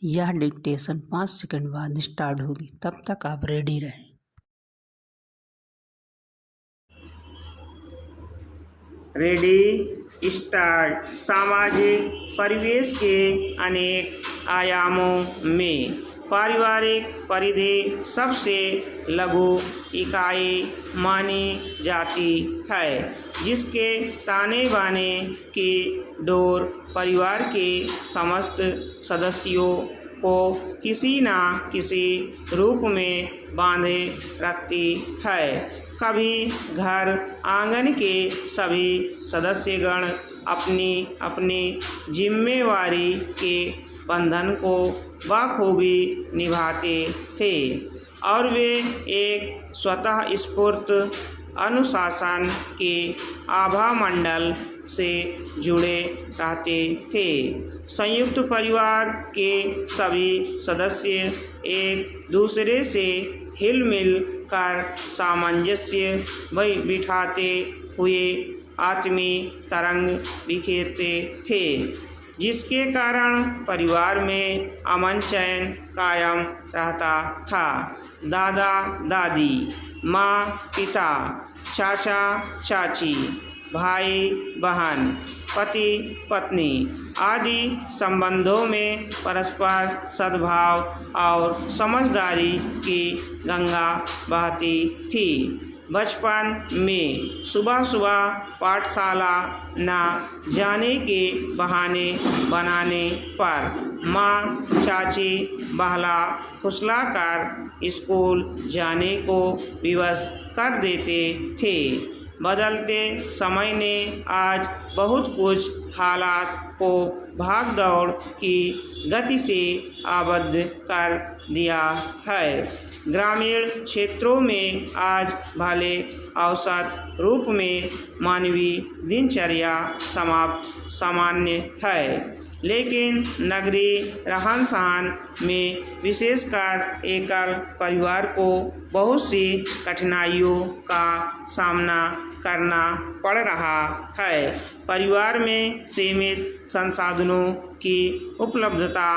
यह dictation 5 second बाद start होगी, तब तक आप रेडी रहें। Ready start. सामाजिक परिवेश के अनेक आयामों में पारिवारिक परिधि सबसे लघु इकाई मानी जाती है, जिसके ताने बाने की डोर परिवार के समस्त सदस्यों को किसी न किसी रूप में बांधे रखती है। कभी घर आंगन के सभी सदस्यगण अपनी अपनी जिम्मेवारी के बंधन को बखूबी निभाते थे और वे एक स्वतः स्फूर्त अनुशासन के आभा मंडल से जुड़े रहते थे। संयुक्त परिवार के सभी सदस्य एक दूसरे से हिलमिल कर सामंजस्य बिठाते हुए आत्मीय तरंग बिखेरते थे, जिसके कारण परिवार में अमन चैन कायम रहता था। दादा दादी, माँ पिता, चाचा चाची, भाई बहन, पति पत्नी आदि संबंधों में परस्पर सद्भाव और समझदारी की गंगा बहती थी। बचपन में सुबह सुबह पाठशाला न जाने के बहाने बनाने पर माँ चाची बहला फुसला कर स्कूल जाने को विवश कर देते थे। बदलते समय ने आज बहुत कुछ हालात को भाग दौड़ की गति से आबद्ध कर दिया है। ग्रामीण क्षेत्रों में आज भले औसत रूप में मानवीय दिनचर्या सामान्य है, लेकिन नगरीय रहन सहन में विशेषकर एकल परिवार को बहुत सी कठिनाइयों का सामना करना पड़ रहा है। परिवार में सीमित संसाधनों की उपलब्धता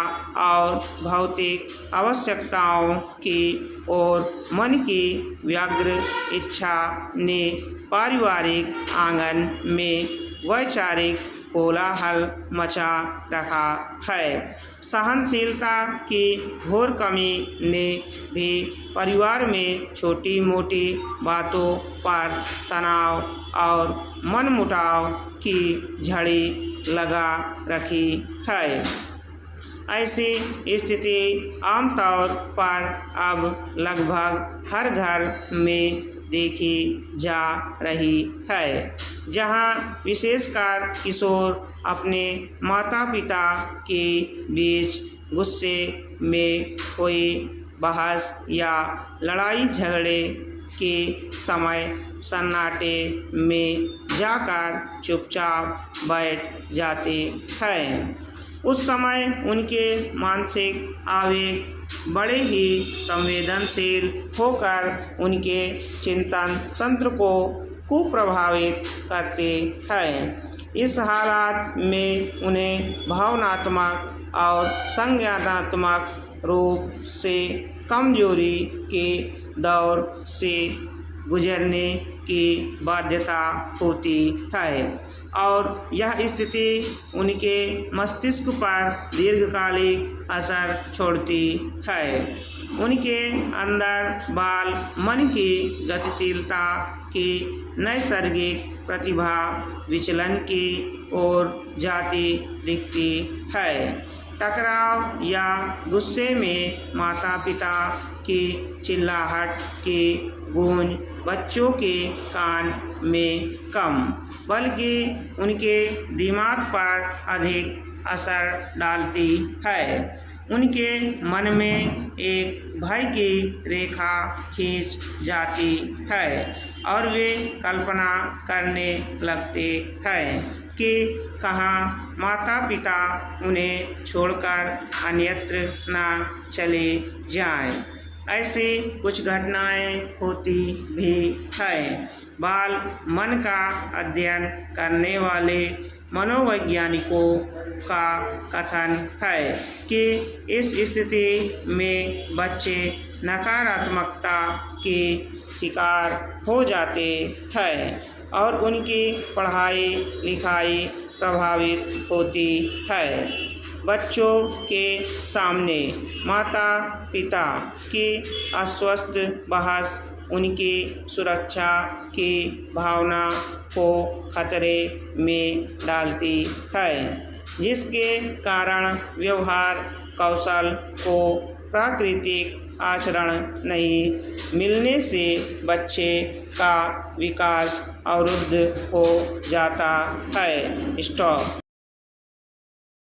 और भौतिक आवश्यकताओं की ओर मन की व्यग्र इच्छा ने पारिवारिक आंगन में वैचारिक कोलाहल मचा रखा है। सहनशीलता की घोर कमी ने भी परिवार में छोटी मोटी बातों पर तनाव और मनमुटाव की झड़ी लगा रखी है। ऐसी स्थिति आमतौर पर अब लगभग हर घर में देखी जा रही है, जहां विशेषकर किशोर अपने माता पिता के बीच गुस्से में कोई बहस या लड़ाई झगड़े के समय सन्नाटे में जाकर चुपचाप बैठ जाते हैं। उस समय उनके मानसिक आवेग बड़े ही संवेदनशील होकर उनके चिंतन तंत्र को कुप्रभावित करते हैं। इस हालात में उन्हें भावनात्मक और संज्ञानात्मक रूप से कमजोरी के दौर से गुजरने की बाध्यता होती है और यह स्थिति उनके मस्तिष्क पर दीर्घकालिक असर छोड़ती है। उनके अंदर बाल मन की गतिशीलता की नैसर्गिक प्रतिभा विचलन की ओर जाती दिखती है। टकराव या गुस्से में माता पिता की चिल्लाहट की गूंज बच्चों के कान में कम बल्कि उनके दिमाग पर अधिक असर डालती है। उनके मन में एक भय की रेखा खींच जाती है और वे कल्पना करने लगते हैं कि कहाँ माता पिता उन्हें छोड़कर अन्यत्र न चले जाएं। ऐसी कुछ घटनाएं होती भी हैं। बाल मन का अध्ययन करने वाले मनोवैज्ञानिकों का कथन है कि इस स्थिति में बच्चे नकारात्मकता के शिकार हो जाते हैं और उनकी पढ़ाई लिखाई प्रभावित होती है। बच्चों के सामने माता पिता की अस्वस्थ बहस उनकी सुरक्षा की भावना को खतरे में डालती है, जिसके कारण व्यवहार कौशल को प्राकृतिक आचरण नहीं मिलने से बच्चे का विकास अवरुद्ध हो जाता है। स्टॉप।